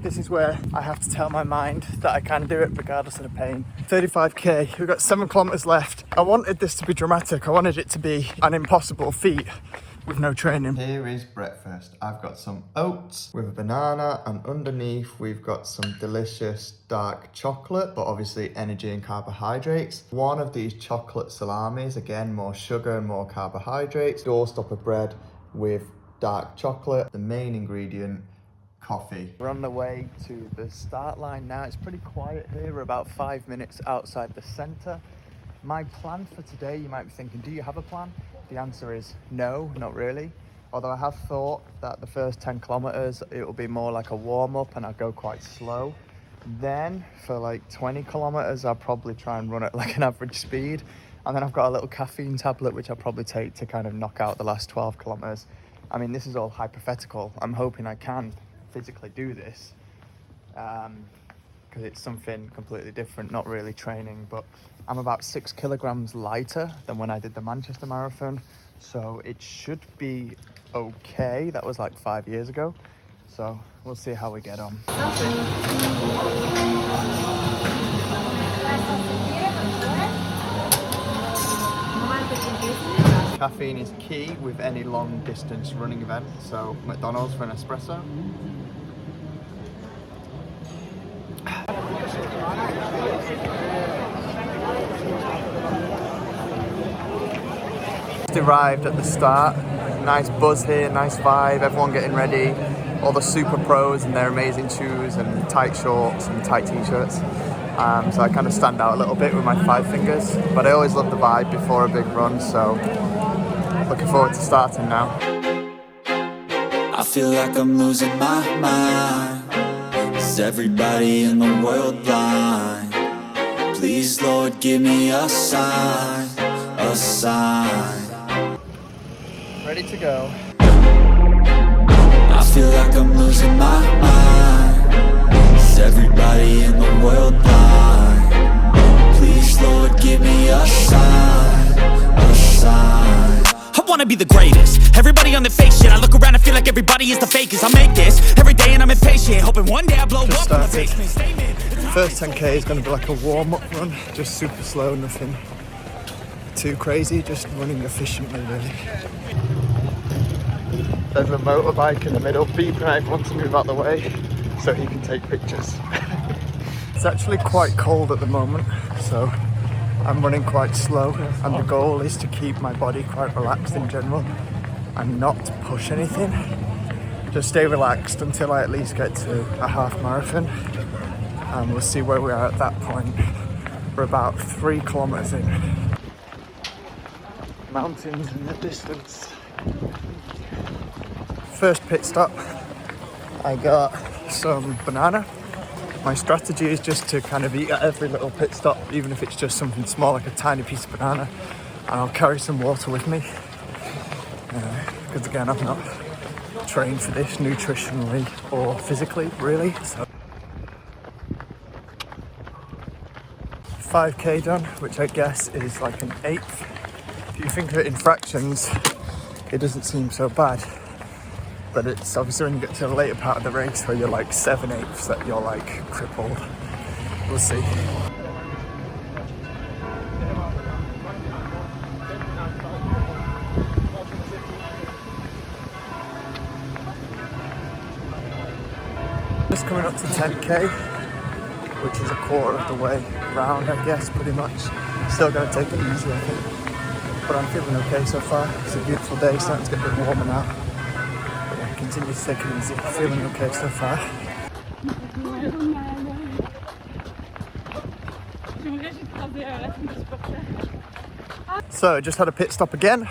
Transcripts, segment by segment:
This is where I have to tell my mind that I can do it regardless of the pain. 35k, we've got 7 kilometers left. I wanted this to be dramatic. I wanted it to be an impossible feat with no training. Here is breakfast. I've got some oats with a banana, and underneath we've got some delicious dark chocolate, but obviously energy and carbohydrates. One of these chocolate salamis, again, more sugar and more carbohydrates. Doorstopper bread with dark chocolate. The main ingredient, coffee. We're on the way to the start line now. It's pretty quiet here. We're about 5 minutes outside the center. My plan for today, you might be thinking, do you have a plan? The answer is no, not really. Although I have thought that the first 10 kilometers, it will be more like a warm up and I'll go quite slow. Then for like 20 kilometers, I'll probably try and run at like an average speed. And then I've got a little caffeine tablet, which I'll probably take to kind of knock out the last 12 kilometers. I mean, this is all hypothetical. I'm hoping I can physically do this because it's something completely different, not really training, but I'm about 6 kilograms lighter than when I did the Manchester Marathon, so it should be okay. That was like 5 years ago, so we'll see how we get on. Caffeine is key with any long distance running event, so McDonald's for an espresso. Just arrived at the start. Nice buzz here, nice vibe, everyone getting ready. All the super pros in their amazing shoes and tight shorts and tight t-shirts. So I kind of stand out a little bit with my FiveFingers, but I always love the vibe before a big run, so looking forward to starting now. I feel like I'm losing my mind. Is everybody in the world blind? Please, Lord, give me a sign, a sign. Ready to go. I feel like I'm losing my mind. Is everybody in the world blind? Please, Lord, give me a sign, a sign. I wanna be the greatest. Everybody on the fake shit. I look around and feel like everybody is the fakest. I make this every day and I'm impatient, hoping one day I blow up in the basement. First 10k is going to be like a warm-up run, just super slow, nothing too crazy, just running efficiently really. There's a motorbike in the middle, beeping at everyone to move out the way so he can take pictures. It's actually quite cold at the moment, so I'm running quite slow, and the goal is to keep my body quite relaxed in general and not push anything. Just stay relaxed until I at least get to a half marathon, and we'll see where we are at that point. We're about 3 kilometers in. Mountains in the distance. First pit stop, I got some banana. My strategy is just to kind of eat at every little pit stop, even if it's just something small like a tiny piece of banana, and I'll carry some water with me because again, I've not trained for this nutritionally or physically really. So 5k done, which I guess is like an eighth. If you think of it in fractions, it doesn't seem so bad. But it's obviously when you get to the later part of the race where you're like 7/8 that you're like crippled. We'll see. Just coming up to 10k, which is a quarter of the way round, I guess, pretty much. Still gonna take it easy, I think. But I'm feeling okay so far. It's a beautiful day, starting to get a bit warmer now. Continue to take it easy, feeling okay so far. So just had a pit stop again.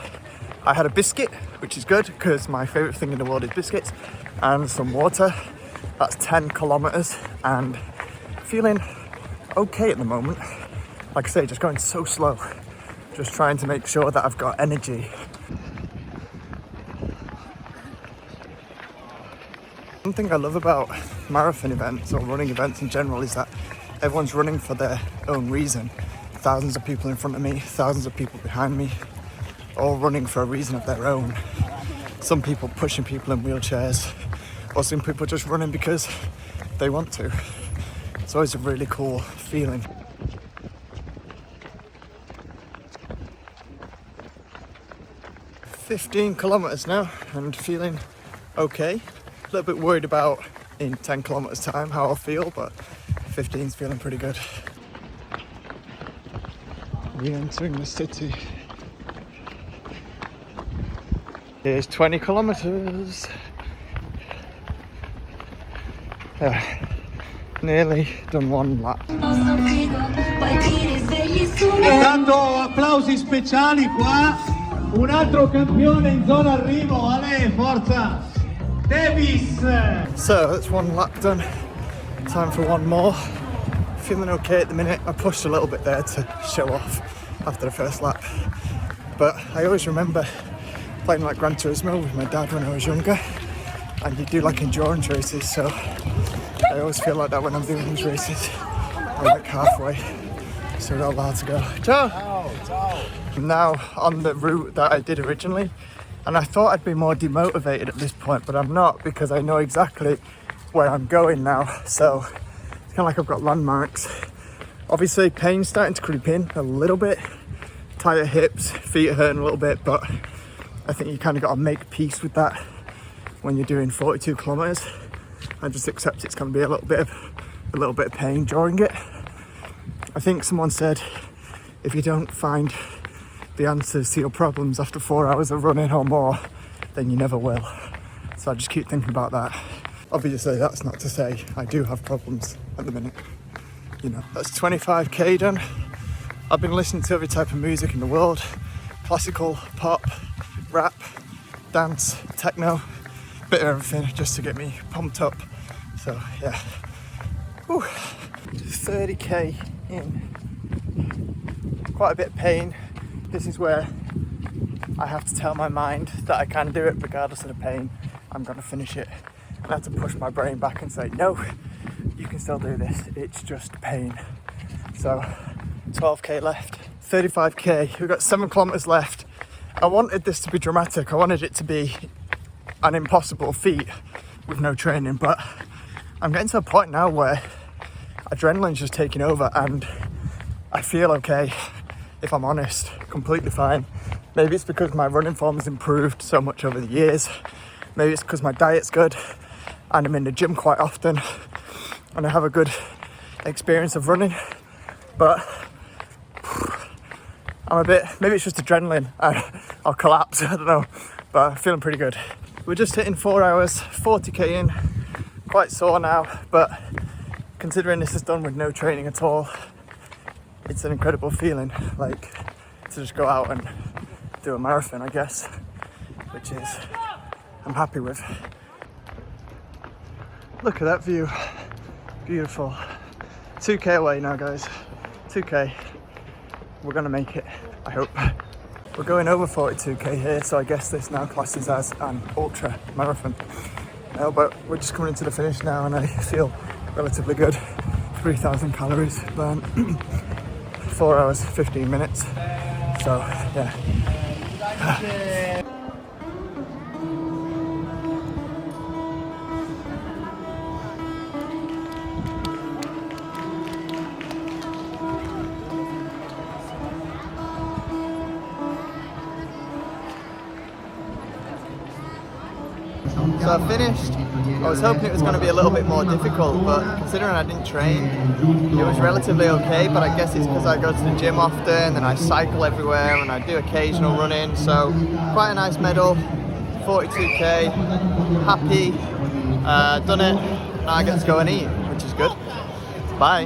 I had a biscuit, which is good because my favourite thing in the world is biscuits, and some water. That's 10 kilometers and feeling okay at the moment. Like I say, just going so slow, just trying to make sure that I've got energy. One thing I love about marathon events or running events in general is that everyone's running for their own reason. Thousands of people in front of me, thousands of people behind me, all running for a reason of their own. Some people pushing people in wheelchairs, or some people just running because they want to. It's always a really cool feeling. "15 kilometers now and feeling okay. A little bit worried about in 10 kilometers time how I'll feel, but 15's feeling pretty good." Re-entering the city. Here's 20 kilometers. Nearly done one lap. Intanto applausi speciali qua, un altro campione in zona arrivo, Ale, forza, Davis! So that's one lap done, time for one more. Feeling okay at the minute. I pushed a little bit there to show off after the first lap, but I always remember playing like Gran Turismo with my dad when I was younger, and you do like endurance races, so I always feel like that when I'm doing these races. I'm like halfway, so we're allowed to go. Ciao! I'm now on the route that I did originally, and I thought I'd be more demotivated at this point, but I'm not, because I know exactly where I'm going now. So it's kind of like I've got landmarks. Obviously pain's starting to creep in a little bit, tighter hips, feet are hurting a little bit, but I think you kind of got to make peace with that when you're doing 42 kilometers and just accept it's going to be a little bit of pain during it. I think someone said if you don't find the answers to your problems after 4 hours of running or more, then you never will. So I just keep thinking about that. Obviously that's not to say I do have problems at the minute. You know, that's 25k done. I've been listening to every type of music in the world: classical, pop, rap, dance, techno, bit of everything just to get me pumped up. So yeah. Whew. 30k in. Quite a bit of pain. This is where I have to tell my mind that I can do it regardless of the pain. I'm gonna finish it. And I have to push my brain back and say, no, you can still do this. It's just pain. So 12k left, 35k. We've got 7 kilometers left. I wanted this to be dramatic. I wanted it to be an impossible feat with no training, but I'm getting to a point now where adrenaline's just taking over and I feel okay, if I'm honest, completely fine. Maybe it's because my running form has improved so much over the years. Maybe it's because my diet's good and I'm in the gym quite often and I have a good experience of running, but I'm a bit, maybe it's just adrenaline and I'll collapse, I don't know, but I'm feeling pretty good. We're just hitting 4 hours, 40k in, quite sore now, but considering this is done with no training at all, it's an incredible feeling, like to just go out and do a marathon, I guess, which is, I'm happy with. Look at that view, beautiful. 2k away now, guys, 2k. We're gonna make it, I hope. We're going over 42k here, so I guess this now classes as an ultra marathon. But we're just coming into the finish now and I feel relatively good. 3,000 calories burnt, 4 hours, 15 minutes. So yeah. So I finished. I was hoping it was going to be a little bit more difficult, but considering I didn't train, it was relatively okay, but I guess it's because I go to the gym often and I cycle everywhere and I do occasional running, so quite a nice medal, 42k, happy, done it, now I get to go and eat, which is good. Bye.